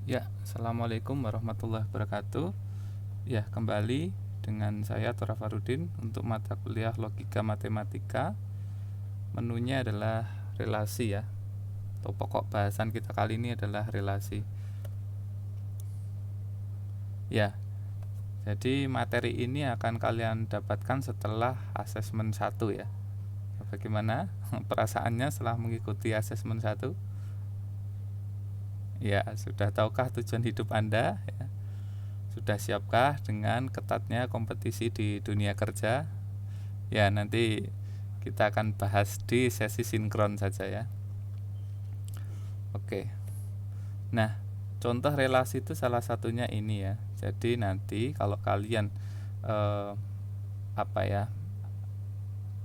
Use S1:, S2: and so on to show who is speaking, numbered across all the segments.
S1: Ya, Assalamualaikum warahmatullahi wabarakatuh. Ya, kembali dengan saya Tora Farudin untuk mata kuliah Logika Matematika. Menunya adalah relasi ya. Atau pokok bahasan kita kali ini adalah relasi. Ya, jadi materi ini akan kalian dapatkan setelah asesmen 1 ya. Bagaimana perasaannya setelah mengikuti asesmen 1? Ya, sudah tahukah tujuan hidup Anda ya? Sudah siapkah dengan ketatnya kompetisi di dunia kerja? Ya, nanti kita akan bahas di sesi sinkron saja ya. Oke. Nah, contoh relasi itu salah satunya ini ya. Jadi nanti kalau kalian eh,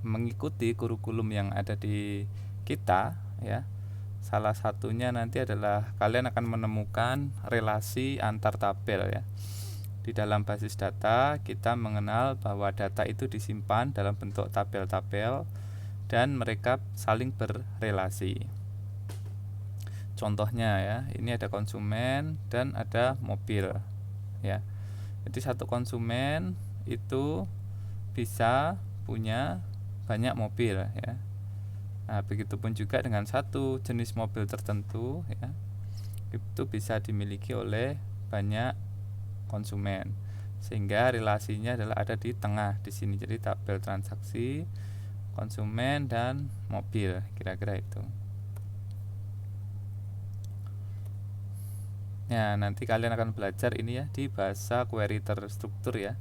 S1: mengikuti kurikulum yang ada di kita ya, salah satunya nanti adalah kalian akan menemukan relasi antar tabel ya. Di dalam basis data kita mengenal bahwa data itu disimpan dalam bentuk tabel-tabel dan mereka saling berrelasi. Contohnya ya, ini ada konsumen dan ada mobil ya. Jadi satu konsumen itu bisa punya banyak mobil ya. Nah, begitupun juga dengan satu jenis mobil tertentu ya. Itu bisa dimiliki oleh banyak konsumen. Sehingga relasinya adalah ada di tengah di sini. Jadi tabel transaksi konsumen dan mobil, kira-kira itu. Ya, nanti kalian akan belajar ini ya di bahasa query terstruktur ya.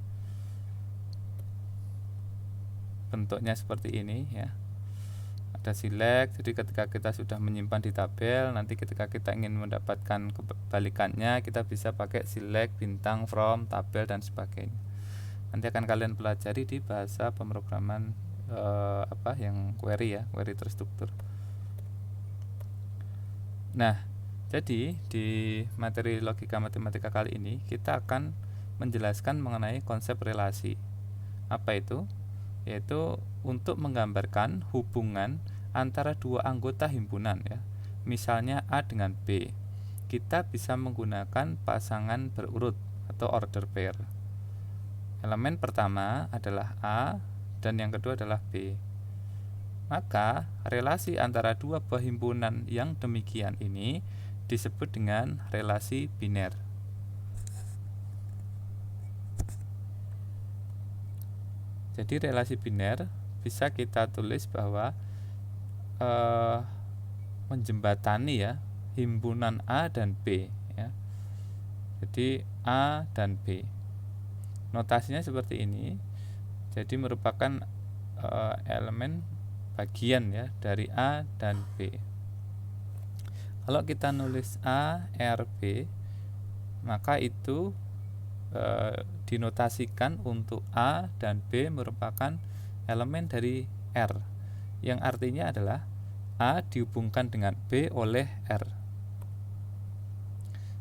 S1: Bentuknya seperti ini ya. Ada select, jadi ketika kita sudah menyimpan di tabel, nanti ketika kita ingin mendapatkan kebalikannya, kita bisa pakai select bintang from tabel dan sebagainya. Nanti akan kalian pelajari di bahasa pemrograman yang query ya, query terstruktur. Nah, jadi di materi logika matematika kali ini kita akan menjelaskan mengenai konsep relasi. Apa itu? Yaitu untuk menggambarkan hubungan antara dua anggota himpunan ya. Misalnya A dengan B. Kita bisa menggunakan pasangan berurut atau order pair. Elemen pertama adalah A dan yang kedua adalah B. Maka relasi antara dua buah himpunan yang demikian ini disebut dengan relasi biner. Jadi relasi biner bisa kita tulis bahwa menjembatani ya himpunan A dan B ya. Jadi A dan B. Notasinya seperti ini. Jadi merupakan elemen bagian ya dari A dan B. Kalau kita nulis A, R, B, maka itu dinotasikan untuk A dan B merupakan elemen dari R, yang artinya adalah A dihubungkan dengan B oleh R.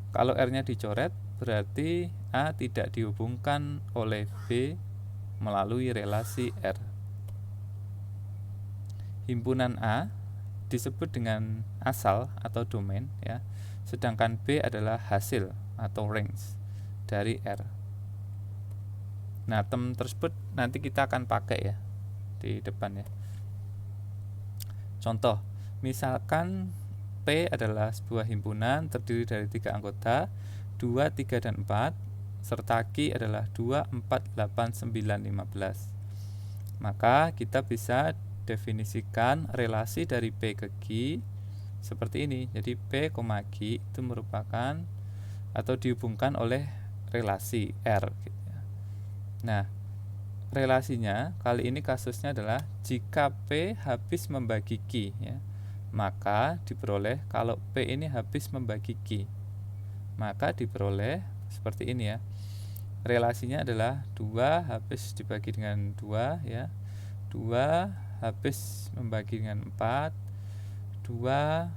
S1: Kalau R-nya dicoret, berarti A tidak dihubungkan oleh B melalui relasi R. Himpunan A disebut dengan asal atau domain ya, sedangkan B adalah hasil atau range dari R. Nah, term tersebut nanti kita akan pakai ya di depan ya. Contoh, misalkan P adalah sebuah himpunan terdiri dari 3 anggota, 2, 3, dan 4, serta Q adalah 2, 4, 8, 9, 15. Maka kita bisa definisikan relasi dari P ke Q seperti ini. Jadi P, Q itu merupakan atau dihubungkan oleh relasi R gitu ya. Nah, relasinya kali ini kasusnya adalah jika P habis membagi Q ya, maka diperoleh kalau P ini habis membagi Q, maka diperoleh seperti ini ya. Relasinya adalah 2 habis dibagi dengan 2 ya, 2 habis membagi dengan 4, 2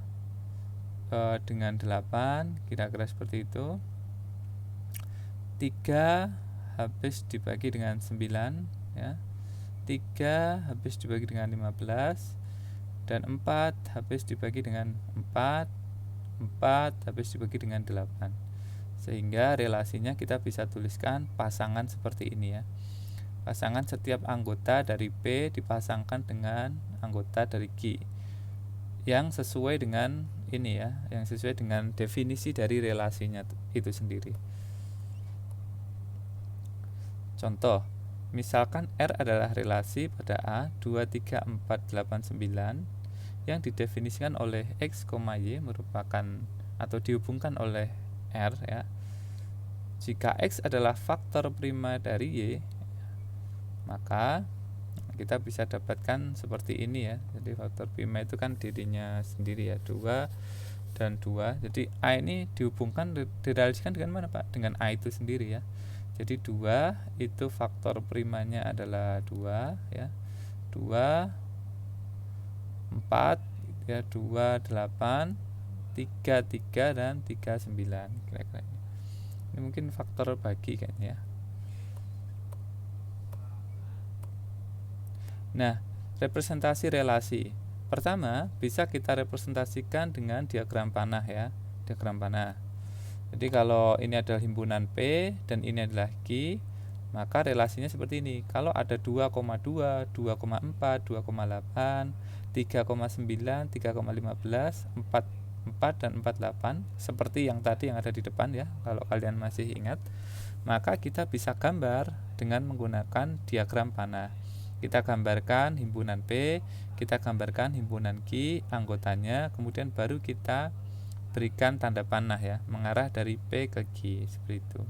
S1: dengan 8, kira-kira seperti itu. 3 habis dibagi dengan 9 ya. 3 habis dibagi dengan 15 dan 4 habis dibagi dengan 4, 4 habis dibagi dengan 8. Sehingga relasinya kita bisa tuliskan pasangan seperti ini ya. Pasangan setiap anggota dari P dipasangkan dengan anggota dari Q yang sesuai dengan ini ya, yang sesuai dengan definisi dari relasinya itu sendiri. Contoh, misalkan R adalah relasi pada A 2, 3, 4, 8, 9 yang didefinisikan oleh X, Y merupakan atau dihubungkan oleh R ya. Jika X adalah faktor prima dari Y, maka kita bisa dapatkan seperti ini ya. Jadi faktor prima itu kan dirinya sendiri ya, 2 dan 2. Jadi A ini dihubungkan, direlasikan dengan mana Pak? Dengan A itu sendiri ya. Jadi 2 itu faktor primanya adalah 2 ya. 2 4 ya, 2 8 3 3 dan 3 9 kira-kira ini. Ini mungkin faktor bagi kayaknya ya. Nah, representasi relasi. Pertama, bisa kita representasikan dengan diagram panah ya, diagram panah. Jadi kalau ini adalah himpunan P dan ini adalah Q, maka relasinya seperti ini. Kalau ada 2,2, 2,4, 2,8, 3,9, 3,15, 4 dan 48 seperti yang tadi yang ada di depan ya, kalau kalian masih ingat, maka kita bisa gambar dengan menggunakan diagram panah. Kita gambarkan himpunan P, kita gambarkan himpunan Q anggotanya, kemudian baru kita berikan tanda panah ya, mengarah dari P ke Q seperti itu.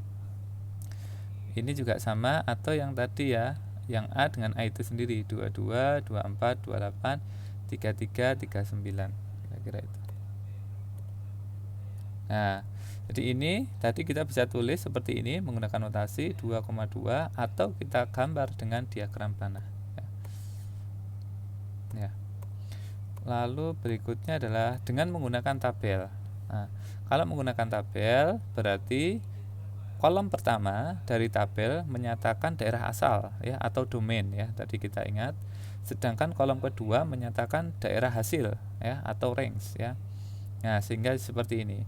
S1: Ini juga sama atau yang tadi ya, yang A dengan A itu sendiri, 22, 24, 28, 33, 39 kira-kira itu. Nah, jadi ini tadi kita bisa tulis seperti ini menggunakan notasi 2,2 atau kita gambar dengan diagram panah ya. Lalu berikutnya adalah dengan menggunakan tabel. Nah, kalau menggunakan tabel berarti kolom pertama dari tabel menyatakan daerah asal ya atau domain ya, tadi kita ingat. Sedangkan kolom kedua menyatakan daerah hasil ya atau range ya. Nah, sehingga seperti ini.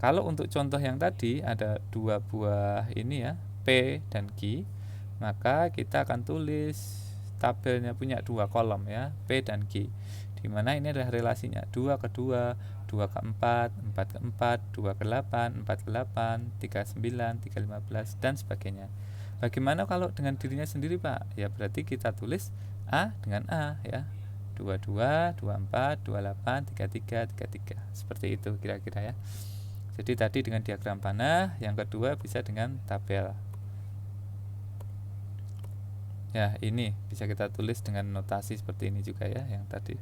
S1: Kalau untuk contoh yang tadi ada dua buah ini ya, P dan Q, maka kita akan tulis tabelnya punya dua kolom ya, P dan Q. Di mana ini adalah relasinya 2 ke 2, 2 ke 4, 4 ke 4, 2 ke 8, 4 ke 8, 3 ke 9, 3 ke 15 dan sebagainya. Bagaimana kalau dengan dirinya sendiri Pak? Ya berarti kita tulis A dengan A ya. 22, 24, 28, 33, 33. Seperti itu kira-kira ya. Jadi tadi dengan diagram panah, yang kedua bisa dengan tabel. Ya, ini bisa kita tulis dengan notasi seperti ini juga ya, yang tadi.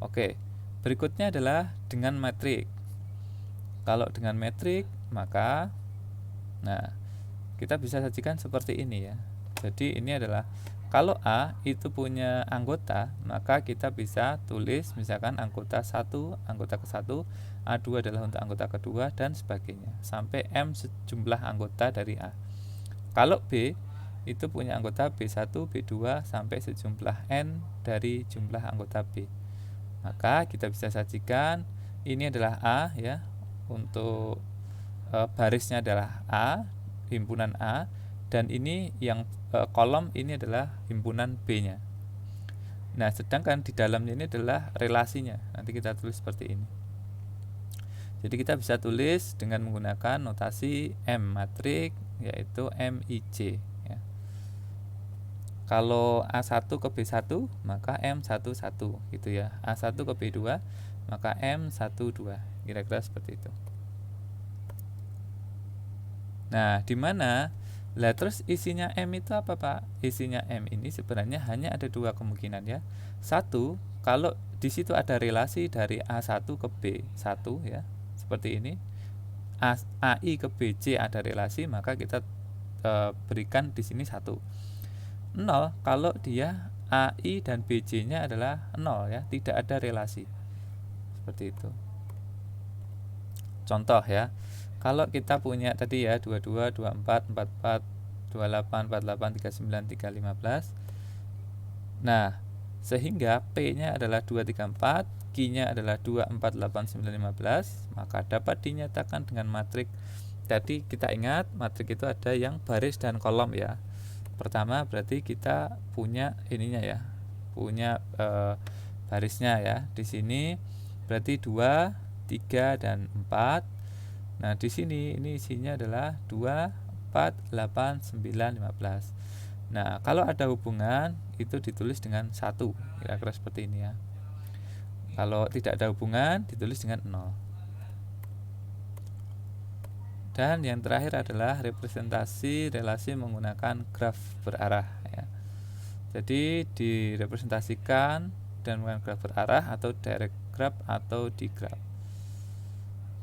S1: Oke, berikutnya adalah dengan metrik. Kalau dengan metrik, maka kita bisa sajikan seperti ini ya. Jadi ini adalah kalau A itu punya anggota, maka kita bisa tulis misalkan anggota 1, anggota ke-1, A2 adalah untuk anggota kedua dan sebagainya sampai M sejumlah anggota dari A. Kalau B itu punya anggota B1, B2 sampai sejumlah N dari jumlah anggota B. Maka kita bisa sajikan ini adalah A ya, untuk barisnya adalah A, himpunan A, dan ini yang kolom ini adalah himpunan B-nya. Nah, sedangkan di dalamnya ini adalah relasinya. Nanti kita tulis seperti ini. Jadi kita bisa tulis dengan menggunakan notasi M matrik, yaitu MIJ ya. Kalau A1 ke B1 maka M11 gitu ya. A1 ke B2 maka M12. Kira-kira seperti itu. Nah, di mana? Lah terus isinya M itu apa Pak? Isinya M ini sebenarnya hanya ada dua kemungkinan ya. Satu, kalau di situ ada relasi dari A1 ke B1 ya, seperti ini. AI ke BC ada relasi, maka kita berikan di sini 1. 0 kalau dia AI dan BC-nya adalah 0 ya, tidak ada relasi. Seperti itu. Contoh ya. Kalau kita punya tadi ya 22, 24, 44, 28, 48, 39, 3, 15. Nah, sehingga P-nya adalah 2, 3, 4, Q-nya adalah 2, 4, 8, 9, 15, maka dapat dinyatakan dengan matrik tadi kita ingat matriks itu ada yang baris dan kolom ya. Pertama berarti kita punya ininya ya, punya barisnya ya. Di sini berarti 2, 3 dan 4. Nah, di sini ini isinya adalah 2, 4, 8, 9, 15. Nah, kalau ada hubungan itu ditulis dengan 1, kira-kira seperti ini ya. Kalau tidak ada hubungan ditulis dengan 0. Dan yang terakhir adalah representasi relasi menggunakan graf berarah ya. Jadi direpresentasikan dan menggunakan graf berarah atau direct graph atau digraph.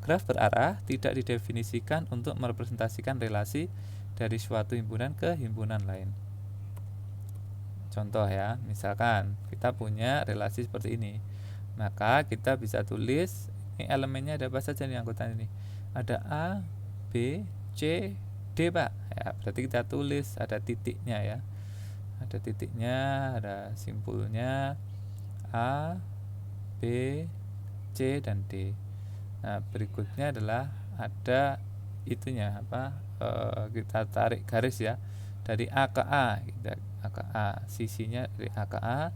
S1: Graf berarah tidak didefinisikan untuk merepresentasikan relasi dari suatu himpunan ke himpunan lain. Contoh ya, misalkan kita punya relasi seperti ini, maka kita bisa tulis ini elemennya ada apa saja nih anggota ini. Ada A, B, C, D Pak ya, berarti kita tulis ada titiknya ya, ada titiknya, ada simpulnya A, B, C dan D. Nah berikutnya adalah ada itunya apa, kita tarik garis ya dari A ke A, kita A ke A, sisinya dari A ke A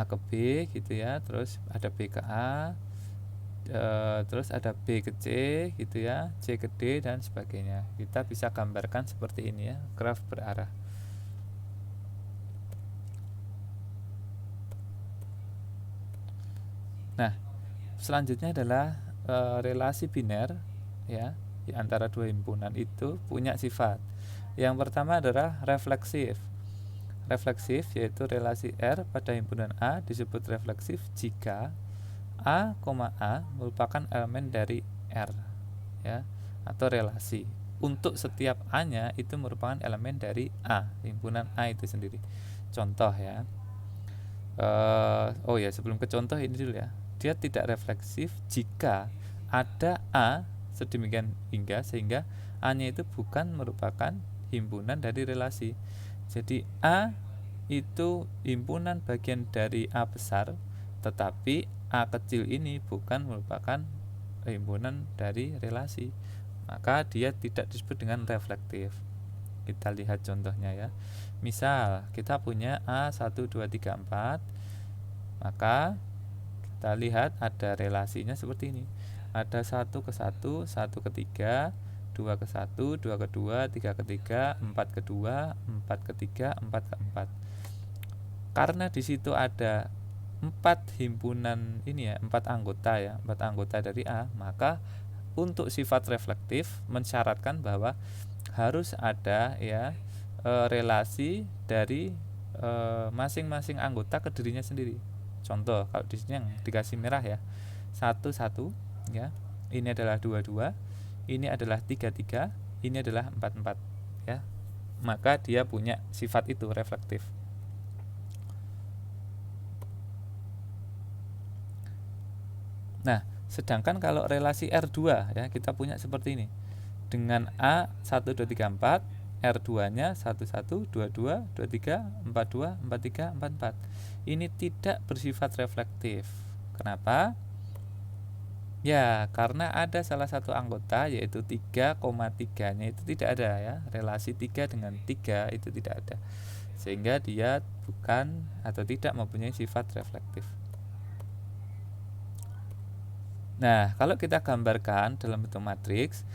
S1: ke B gitu ya, terus ada B ke A, terus ada B ke C gitu ya, C ke D dan sebagainya. Kita bisa gambarkan seperti ini ya, graf berarah. Nah, selanjutnya adalah relasi biner ya, di antara dua himpunan itu punya sifat. Yang pertama adalah refleksif. Refleksif yaitu relasi R pada himpunan A disebut refleksif jika A, A merupakan elemen dari R ya, atau relasi. Untuk setiap A-nya itu merupakan elemen dari A, himpunan A itu sendiri. Contoh ya. Oh ya, sebelum ke contoh ini dulu ya. Dia tidak refleksif jika ada A sedemikian hingga sehingga A-nya itu bukan merupakan himpunan dari relasi. Jadi A itu himpunan bagian dari A besar, tetapi A kecil ini bukan merupakan himpunan dari relasi, maka dia tidak disebut dengan reflektif. Kita lihat contohnya ya. Misal kita punya A 1, 2, 3, 4, maka kita lihat ada relasinya seperti ini. Ada 1 ke 1, 1 ke 3, 2 ke 1, 2 ke 2, 3 ke 3, 4 ke 2, 4 ke 3, 4 ke 4. Karena di situ ada 4 himpunan ini ya, 4 anggota ya, 4 anggota dari A, maka untuk sifat reflektif mensyaratkan bahwa harus ada ya relasi dari masing-masing anggota ke dirinya sendiri. Contoh kalau di sini yang dikasih merah ya, 1 1 ya, ini adalah 2 2, ini adalah 3 3, ini adalah 4 4 ya. Maka dia punya sifat itu reflektif. Nah, sedangkan kalau relasi R2 ya, kita punya seperti ini. Dengan A 1 2 3 4, R2-nya 1 1 2 2 2 3 4 2 4 3 4 4. Ini tidak bersifat reflektif. Kenapa? Ya, karena ada salah satu anggota yaitu 3,3-nya itu tidak ada ya. Relasi 3 dengan 3 itu tidak ada. Sehingga dia bukan atau tidak mempunyai sifat reflektif. Nah, kalau kita gambarkan dalam bentuk matriks,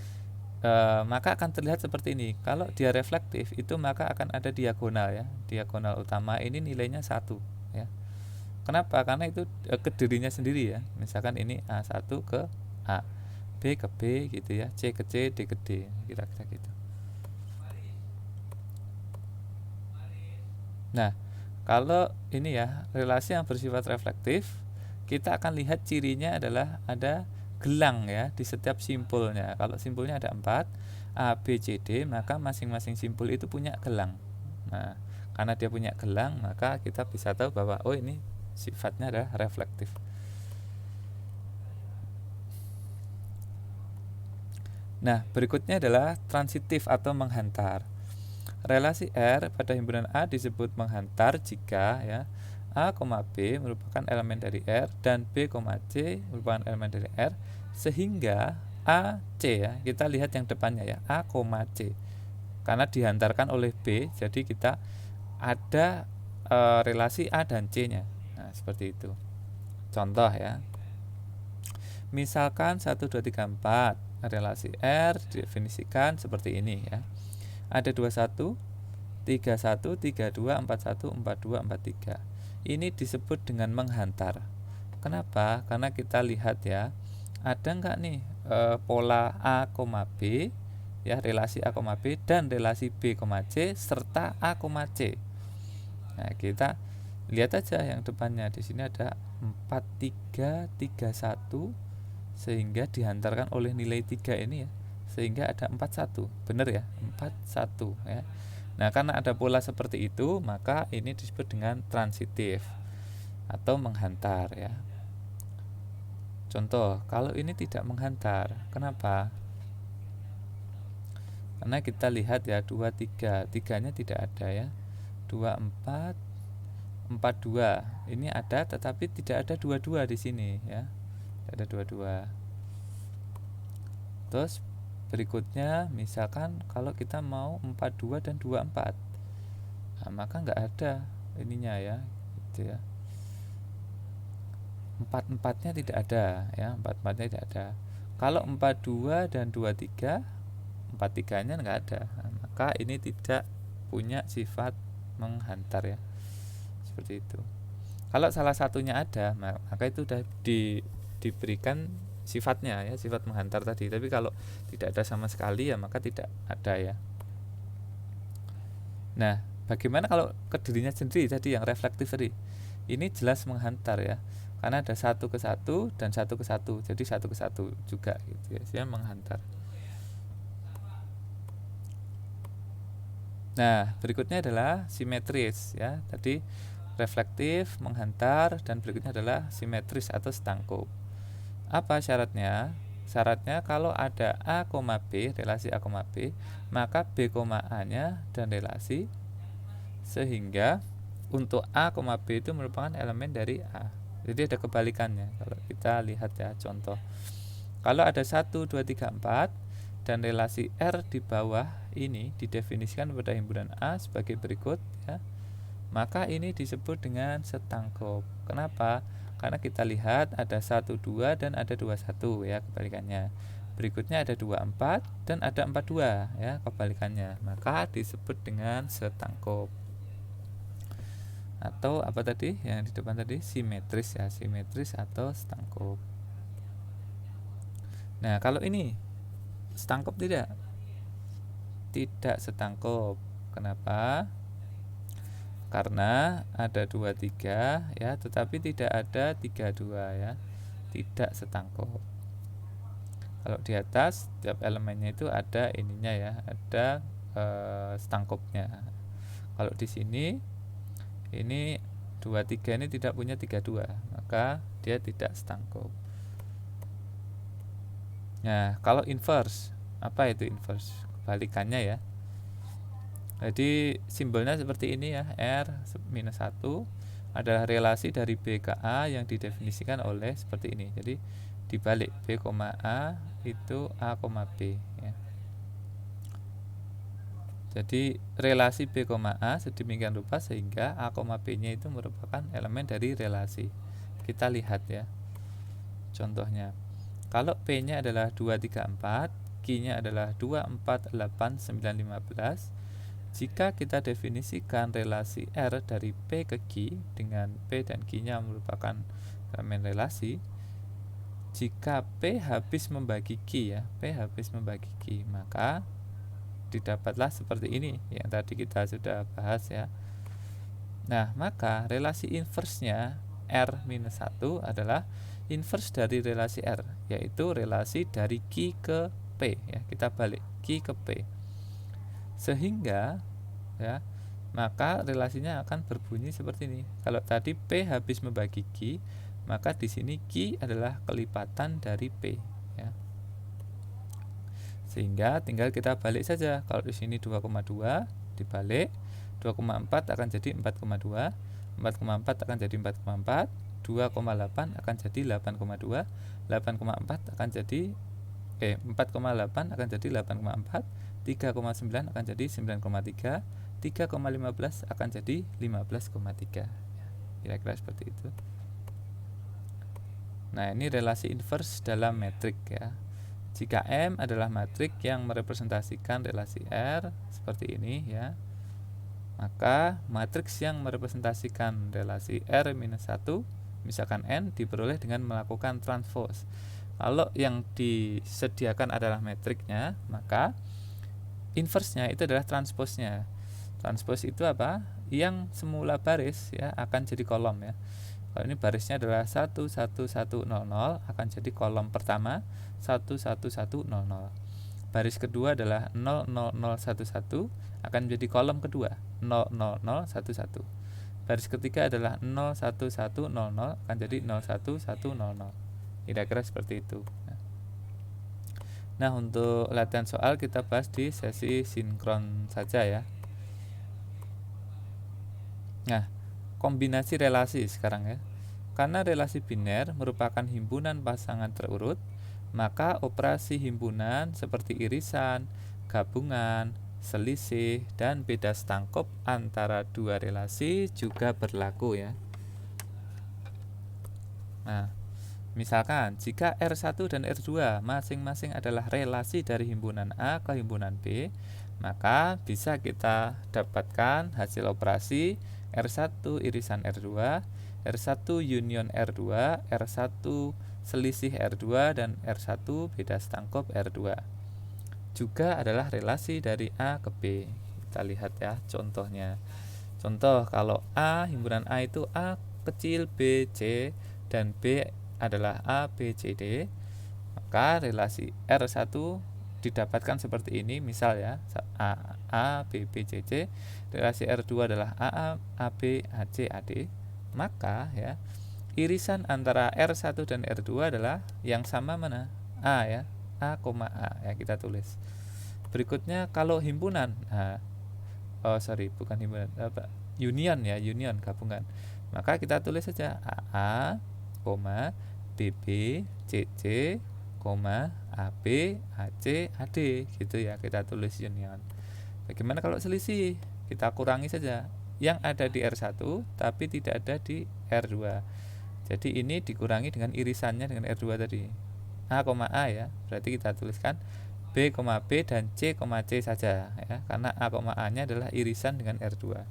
S1: maka akan terlihat seperti ini. Kalau dia reflektif itu maka akan ada diagonal ya. Diagonal utama ini nilainya 1 ya. Kenapa? Karena itu ke dirinya sendiri ya. Misalkan ini A1 ke A, B ke B gitu ya, C ke C, D ke D, kira-kira gitu. Nah, kalau ini ya relasi yang bersifat reflektif, kita akan lihat cirinya adalah ada gelang ya di setiap simpulnya. Kalau simpulnya ada 4 A, B, C, D, maka masing-masing simpul itu punya gelang. Nah, karena dia punya gelang, maka kita bisa tahu bahwa oh ini sifatnya adalah reflektif. Nah, berikutnya adalah transitif atau menghantar. Relasi R pada himpunan A disebut menghantar jika ya A, B merupakan elemen dari R dan B, C merupakan elemen dari R, sehingga A, C ya. Kita lihat yang depannya ya, A, C. Karena dihantarkan oleh B, jadi kita ada relasi A dan C-nya. Nah, seperti itu. Contoh ya. Misalkan 1 2 3 4, relasi R didefinisikan seperti ini ya. Ada 21, 31, 32, 41, 42, 43. Ini disebut dengan menghantar. Kenapa? Karena kita lihat ya, ada enggak nih pola A, B ya, relasi A, B dan relasi B, C serta A, C. Nah, kita lihat aja yang depannya. Di sini ada 4 3 3 1 sehingga dihantarkan oleh nilai 3 ini ya. Sehingga ada 41. Benar ya? 41 ya. Nah, karena ada pola seperti itu, maka ini disebut dengan transitif atau menghantar ya. Contoh, kalau ini tidak menghantar, kenapa? Karena kita lihat ya, 2 3, 3-nya tidak ada ya. 2 4 4 2. Ini ada tetapi tidak ada 22 di sini ya. Tidak ada 22. Terus berikutnya misalkan kalau kita mau 42 dan 24. Nah, maka enggak ada ininya ya, gitu ya. 4-4-nya tidak ada ya, 4-4-nya tidak ada. Kalau 42 dan 23, 43-nya enggak ada. Nah, maka ini tidak punya sifat menghantar ya. Seperti itu. Kalau salah satunya ada, maka itu sudah diberikan sifatnya ya, sifat menghantar tadi. Tapi kalau tidak ada sama sekali ya maka tidak ada ya. Nah, bagaimana kalau ke dirinya sendiri tadi yang reflektif tadi? Ini jelas menghantar ya. Karena ada 1 ke 1 dan 1 ke 1. Jadi 1 ke 1 juga gitu ya. Dia menghantar. Nah, berikutnya adalah simetris ya. Tadi reflektif, menghantar, dan berikutnya adalah simetris atau setangkup. Apa syaratnya? Syaratnya kalau ada A, B, relasi A, B, maka B, A-nya dan relasi, sehingga untuk A, B itu merupakan elemen dari A. Jadi ada kebalikannya. Kalau kita lihat ya contoh. Kalau ada 1, 2, 3, 4 dan relasi R di bawah ini didefinisikan pada himpunan A sebagai berikut ya, maka ini disebut dengan setangkup. Kenapa? Karena kita lihat ada 1, 2 dan ada 2, 1 ya, kebalikannya. Berikutnya ada 2, 4 dan ada 4, 2 ya, kebalikannya. Maka disebut dengan setangkup. Atau apa tadi yang di depan tadi? Simetris ya, simetris atau setangkup. Nah, kalau ini setangkup tidak? Tidak setangkup. Kenapa? Karena ada 2, 3 ya, tetapi tidak ada 3, 2 ya. Tidak setangkup. Kalau di atas setiap elemennya itu ada ininya ya, ada setangkupnya. Kalau di sini ini 2, 3 ini tidak punya 3, 2, maka dia tidak setangkup. Nah, kalau inverse, apa itu inverse? Kebalikannya ya. Jadi simbolnya seperti ini ya, R-1 adalah relasi dari B ke A yang didefinisikan oleh seperti ini. Jadi dibalik, B, A itu A, B ya. Jadi relasi B, A sedemikian rupa sehingga A, B-nya itu merupakan elemen dari relasi. Kita lihat ya. Contohnya, kalau P-nya adalah 2, 3, 4, Q-nya adalah 2, 4, 8, 9, 15. Jika kita definisikan relasi R dari P ke Q dengan P dan Q-nya merupakan elemen relasi, jika P habis membagi Q ya, P habis membagi Q, maka didapatlah seperti ini yang tadi kita sudah bahas ya. Nah, maka relasi inversenya R-1 adalah inverse dari relasi R, yaitu relasi dari Q ke P ya. Kita balik Q ke P. Sehingga ya, maka relasinya akan berbunyi seperti ini. Kalau tadi P habis membagi Q, maka di sini Q adalah kelipatan dari P ya. Sehingga tinggal kita balik saja. Kalau di sini 2,2 dibalik, 2,4 akan jadi 4,2, 4,4 akan jadi 4,4, 2,8 akan jadi 8,2, 8,4 akan jadi 4,8 akan jadi 8,4, 3,9 akan jadi 9,3, 3,15 akan jadi 15,3. Kira-kira seperti itu. Nah, ini relasi inverse dalam metrik ya. Jika M adalah matrik yang merepresentasikan relasi R seperti ini ya, maka matriks yang merepresentasikan relasi R-1 misalkan N diperoleh dengan melakukan transpose. Kalau yang disediakan adalah metriknya, maka inverse-nya itu adalah transpose-nya. Transpose itu apa? Yang semula baris ya akan jadi kolom ya. Kalau ini barisnya adalah 1 1 1 0 0 akan jadi kolom pertama 1 1 1 0 0. Baris kedua adalah 0 0 0 1 1 akan menjadi kolom kedua 0 0 0 1 1. Baris ketiga adalah 0 1 1 0 0 akan jadi 0 1 1 0 0. Kira-kira seperti itu. Nah, untuk latihan soal kita bahas di sesi sinkron saja ya. Nah, kombinasi relasi sekarang ya. Karena relasi biner merupakan himpunan pasangan terurut, maka operasi himpunan seperti irisan, gabungan, selisih, dan beda stangkop antara dua relasi juga berlaku ya. Nah, misalkan jika R1 dan R2 masing-masing adalah relasi dari himpunan A ke himpunan B, maka bisa kita dapatkan hasil operasi R1 irisan R2, R1 union R2, R1 selisih R2, dan R1 beda stangkop R2 juga adalah relasi dari A ke B. Kita lihat ya contohnya. Contoh, kalau A, himpunan A itu A kecil B, C, dan B adalah A, B, C, D, maka relasi R1 didapatkan seperti ini. Misal ya, A, B, B, C, C. Relasi R2 adalah A, A, B, A, C, A, D. Maka ya, irisan antara R1 dan R2 adalah yang sama mana? A ya, A, A ya, kita tulis. Berikutnya kalau himpunan, bukan himpunan, union ya, union gabungan. Maka kita tulis saja AA, BB, CC, AB, AC, AD gitu ya, kita tulis union. Bagaimana kalau selisih? Kita kurangi saja yang ada di R1 tapi tidak ada di R2. Jadi ini dikurangi dengan irisannya dengan R2 tadi. A, A ya. Berarti kita tuliskan B, B dan C, C saja ya, karena A, A-nya adalah irisan dengan R2.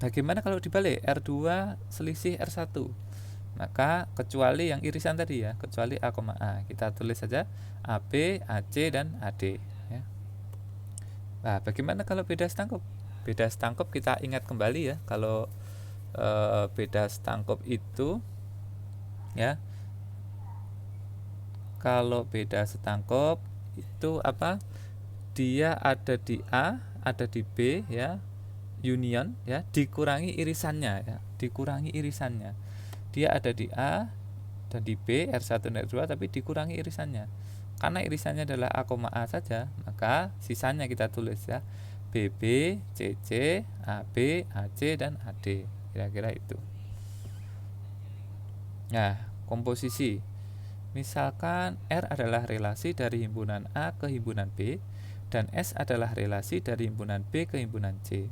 S1: Bagaimana kalau dibalik? R2 selisih R1. Maka kecuali yang irisan tadi ya, kecuali A, A. Kita tulis saja AB, AC, dan AD ya. Nah, bagaimana kalau beda stangkop? Beda stangkop kita ingat kembali ya. Kalau beda stangkop itu ya, kalau beda stangkop itu apa? Dia ada di A, ada di B ya, union ya, dikurangi irisannya ya, dikurangi irisannya. Dia ada di A dan di B, R1 dan R2, tapi dikurangi irisannya. Karena irisannya adalah A, A saja, maka sisanya kita tulis ya, BB, CC, AB, AC, dan AD. Kira-kira itu. Nah, komposisi. Misalkan R adalah relasi dari himpunan A ke himpunan B, dan S adalah relasi dari himpunan B ke himpunan C.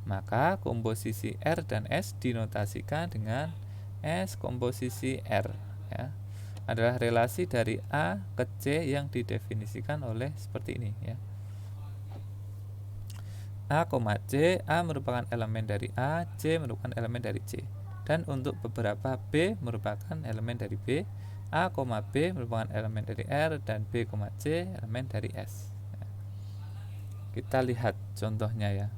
S1: Maka komposisi R dan S dinotasikan dengan S komposisi R ya. Adalah relasi dari A ke C yang didefinisikan oleh seperti ini ya. A, C, A merupakan elemen dari A, C merupakan elemen dari C. Dan untuk beberapa B merupakan elemen dari B, A, B merupakan elemen dari R, dan B, C elemen dari S. Kita lihat contohnya ya.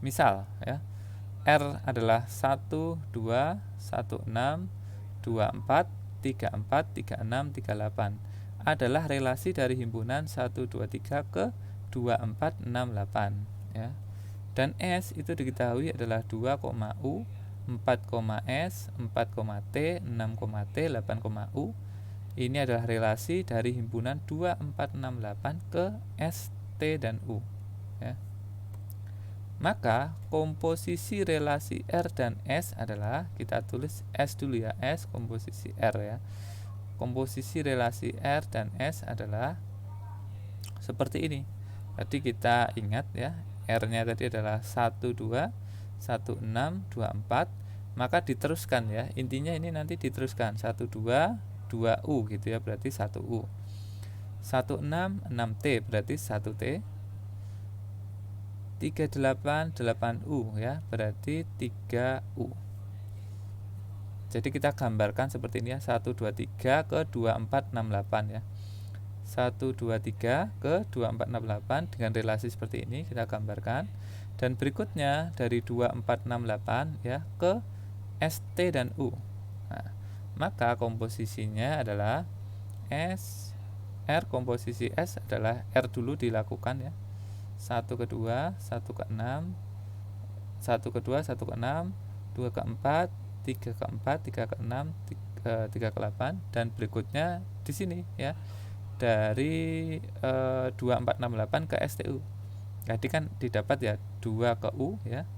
S1: Misal ya, R adalah 1, 2, 1, 6, 2, 4, 3, 4, 3, 6, 3, 8 adalah relasi dari himpunan 1, 2, 3 ke 2, 4, 6, 8 ya. Dan S itu diketahui adalah 2, U, 4, S, 4, T, 6, T, 8, U. Ini adalah relasi dari himpunan 2, 4, 6, 8 ke S, T, dan U ya. Maka komposisi relasi R dan S adalah, kita tulis S dulu ya, S komposisi R ya. Komposisi relasi R dan S adalah seperti ini. Tadi kita ingat ya, R-nya tadi adalah 1 2 1 6 2 4, maka diteruskan ya. Intinya ini nanti diteruskan 1 2 2U gitu ya, berarti 1U. 1 6 6T berarti 1T. 38 8U ya, berarti 3U. Jadi kita gambarkan seperti ini ya, 1 2 3 ke 2 4 6 8 ya. 1 2 3 ke 2 4 6 8 dengan relasi seperti ini kita gambarkan. Dan berikutnya dari 2 4 6 8 ya ke ST dan U. Nah, maka komposisinya adalah S R, komposisi S adalah R dulu dilakukan ya. 1 ke 2, 1 ke 6, 1 ke 2, 1 ke 6, 2 ke 4, 3 ke 4, 3 ke 6, 3 ke 8, dan berikutnya di sini ya, dari 2 4 6 8 ke STU. Jadi kan didapat ya 2 ke U ya,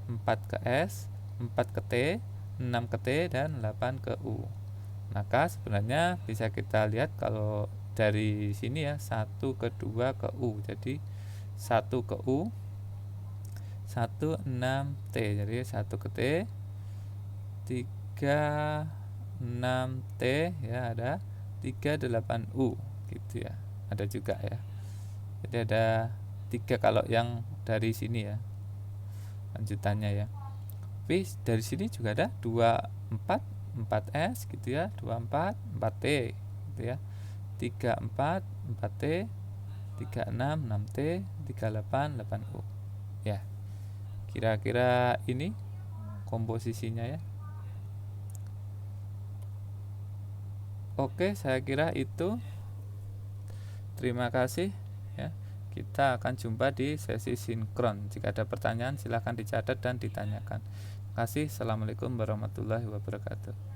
S1: 4 ke S, 4 ke T, 6 ke T, dan 8 ke U. Maka sebenarnya bisa kita lihat kalau dari sini ya, 1 ke 2 ke U. Jadi 1 ke U, 1 6 T. Jadi 1 ke T, 3 6 T ya, ada 3 8 U gitu ya. Ada juga ya. Jadi ada 3 kalau yang dari sini ya, lanjutannya ya. Tapi dari sini juga ada 2 4 4S gitu ya, 24 4T gitu ya. 34 4T, 36 6T, 38 8U ya. Kira-kira ini komposisinya ya. Oke, saya kira itu. Terima kasih ya. Kita akan jumpa di sesi sinkron. Jika ada pertanyaan silahkan dicatat dan ditanyakan. Terima kasih. Assalamualaikum warahmatullahi wabarakatuh.